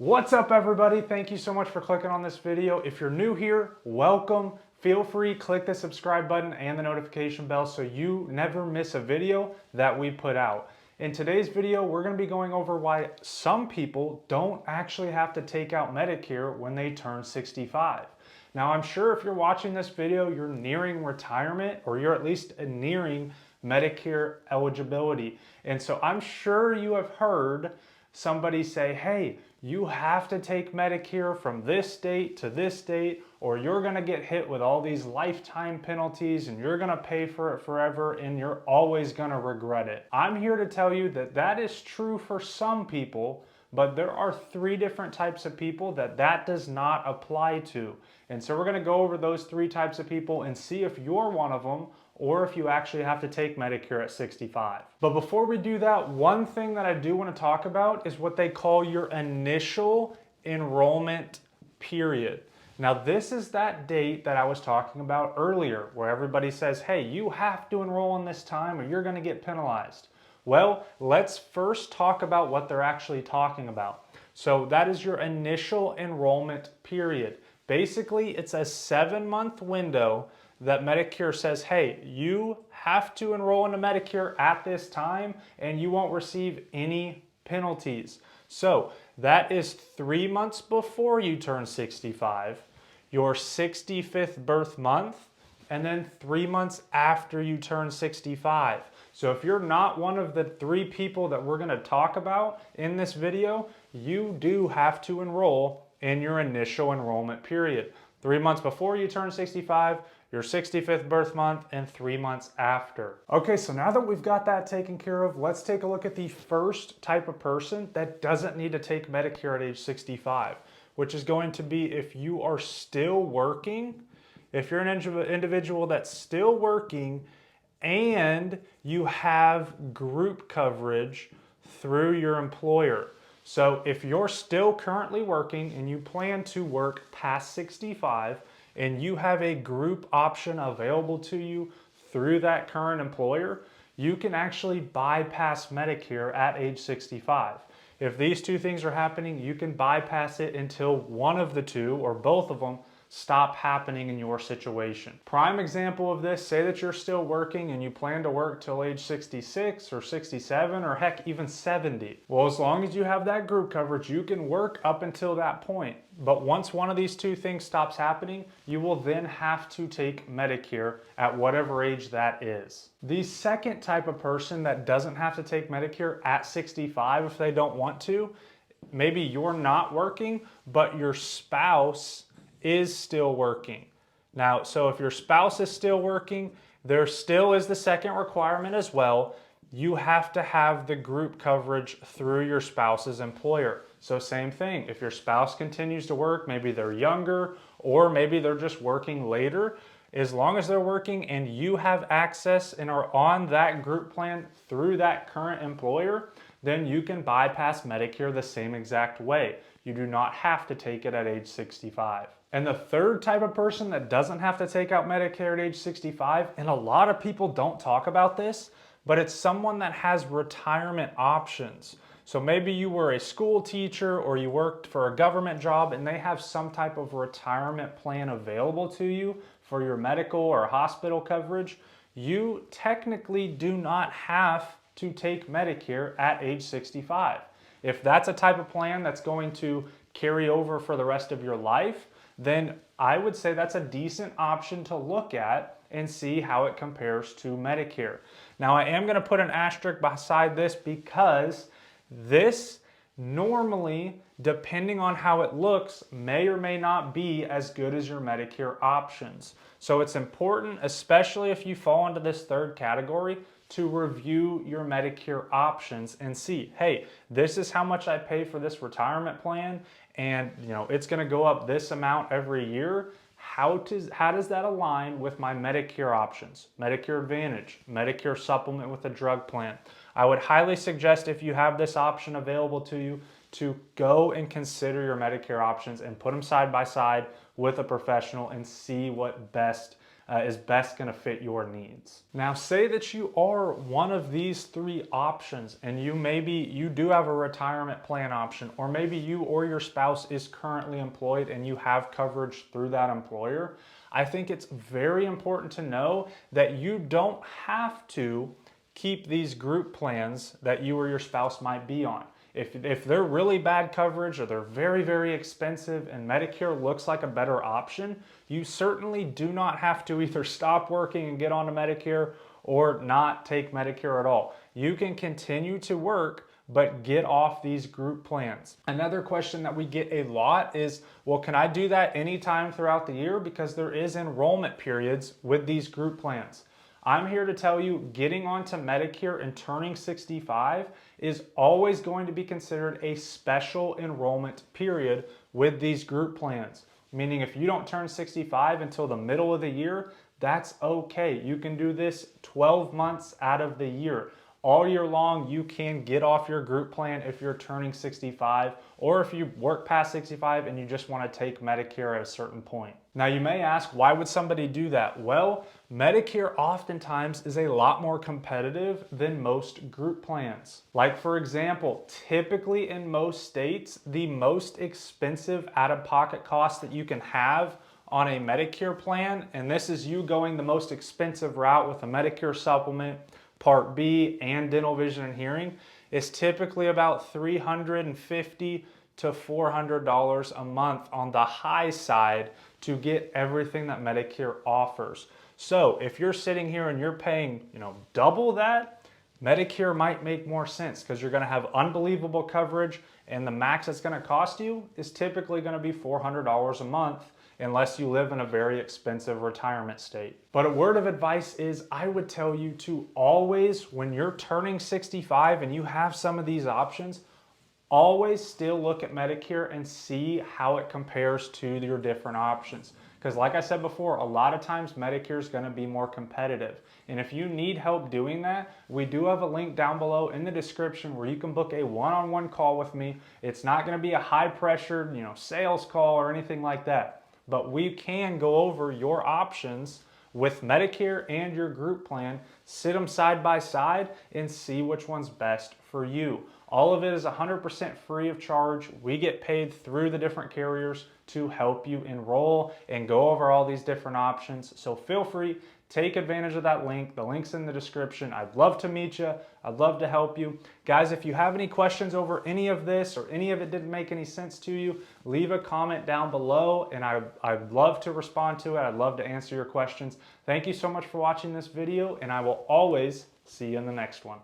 What's up, everybody? Thank you so much for clicking on this video. If you're new here, welcome. Feel free, click the subscribe button and the notification bell so you never miss a video that we put out. In today's video, we're going to be going over why some people don't actually have to take out Medicare when they turn 65. Now, I'm sure if you're watching this video, you're nearing retirement or you're at least nearing Medicare eligibility. And so I'm sure you have heard somebody say, hey, you have to take Medicare from this date to this date, or you're going to get hit with all these lifetime penalties and you're going to pay for it forever and you're always going to regret it. I'm here to tell you that that is true for some people, but there are three different types of people that does not apply to. And so we're going to go over those three types of people and see if you're one of them or if you actually have to take Medicare at 65. But before we do that, one thing that I do want to talk about is what they call your initial enrollment period. Now, this is that date that I was talking about earlier, where everybody says, hey, you have to enroll in this time or you're going to get penalized. Well, let's first talk about what they're actually talking about. So that is your initial enrollment period. Basically, it's a 7-month window that Medicare says, hey, you have to enroll into Medicare at this time and you won't receive any penalties. So that is 3 months before you turn 65, your 65th birth month, and then 3 months after you turn 65. So if you're not one of the three people that we're going to talk about in this video, you do have to enroll in your initial enrollment period. 3 months before you turn 65, your 65th birth month, and 3 months after. Okay, so now that we've got that taken care of, let's take a look at the first type of person that doesn't need to take Medicare at age 65, which is going to be if you are still working, if you're an individual that's still working and you have group coverage through your employer. So if you're still currently working and you plan to work past 65 and you have a group option available to you through that current employer, you can actually bypass Medicare at age 65. If these two things are happening, you can bypass it until one of the two or both of them stop happening in your situation. Prime example of this, say that you're still working and you plan to work till age 66 or 67 or heck, even 70. Well, as long as you have that group coverage, you can work up until that point. But once one of these two things stops happening, you will then have to take Medicare at whatever age that is. The second type of person that doesn't have to take Medicare at 65 if they don't want to, maybe you're not working, but your spouse is still working. Now, so if your spouse is still working, there still is the second requirement as well. You have to have the group coverage through your spouse's employer. So same thing, if your spouse continues to work, maybe they're younger or maybe they're just working later, as long as they're working and you have access and are on that group plan through that current employer, then you can bypass Medicare the same exact way. You do not have to take it at age 65. And the third type of person that doesn't have to take out Medicare at age 65, and a lot of people don't talk about this, but it's someone that has retirement options. So maybe you were a school teacher or you worked for a government job and they have some type of retirement plan available to you for your medical or hospital coverage. You technically do not have to take Medicare at age 65. If that's a type of plan that's going to carry over for the rest of your life, then I would say that's a decent option to look at and see how it compares to Medicare. Now, I am going to put an asterisk beside this because this normally, depending on how it looks, may or may not be as good as your Medicare options. So it's important, especially if you fall into this third category, to review your Medicare options and see, hey, this is how much I pay for this retirement plan, and it's going to go up this amount every year. How does that align with my Medicare options? Medicare Advantage, Medicare Supplement with a drug plan. I would highly suggest, if you have this option available to you, to go and consider your Medicare options and put them side by side with a professional and see what best is best going to fit your needs. Now, say that you are one of these three options and you do have a retirement plan option, or maybe you or your spouse is currently employed and you have coverage through that employer. I think it's very important to know that you don't have to keep these group plans that you or your spouse might be on. If they're really bad coverage or they're very, very expensive and Medicare looks like a better option, you certainly do not have to either stop working and get onto Medicare or not take Medicare at all. You can continue to work, but get off these group plans. Another question that we get a lot is, well, can I do that anytime throughout the year? Because there is enrollment periods with these group plans. I'm here to tell you, getting onto Medicare and turning 65 is always going to be considered a special enrollment period with these group plans. Meaning if you don't turn 65 until the middle of the year, that's okay. You can do this 12 months out of the year. All year long, you can get off your group plan if you're turning 65, or if you work past 65 and you just want to take Medicare at a certain point. Now, you may ask, why would somebody do that? Well, Medicare oftentimes is a lot more competitive than most group plans. Like, for example, typically in most states, the most expensive out-of-pocket cost that you can have on a Medicare plan, and this is you going the most expensive route with a Medicare supplement, Part B, and dental, vision, and hearing, is typically about $350 to $400 a month on the high side to get everything that Medicare offers. So if you're sitting here and you're paying, double that, Medicare might make more sense because you're going to have unbelievable coverage, and the max it's going to cost you is typically going to be $400 a month, unless you live in a very expensive retirement state. But a word of advice is, I would tell you to always, when you're turning 65 and you have some of these options, always still look at Medicare and see how it compares to your different options. Because like I said before, a lot of times Medicare is going to be more competitive. And if you need help doing that, we do have a link down below in the description where you can book a one-on-one call with me. It's not going to be a high-pressured, sales call or anything like that. But we can go over your options with Medicare and your group plan, sit them side by side, and see which one's best for you. All of it is 100% free of charge. We get paid through the different carriers to help you enroll and go over all these different options. So feel free, take advantage of that link. The link's in the description. I'd love to meet you. I'd love to help you. Guys, if you have any questions over any of this or any of it didn't make any sense to you, leave a comment down below and I'd love to respond to it. I'd love to answer your questions. Thank you so much for watching this video, and I will always see you in the next one.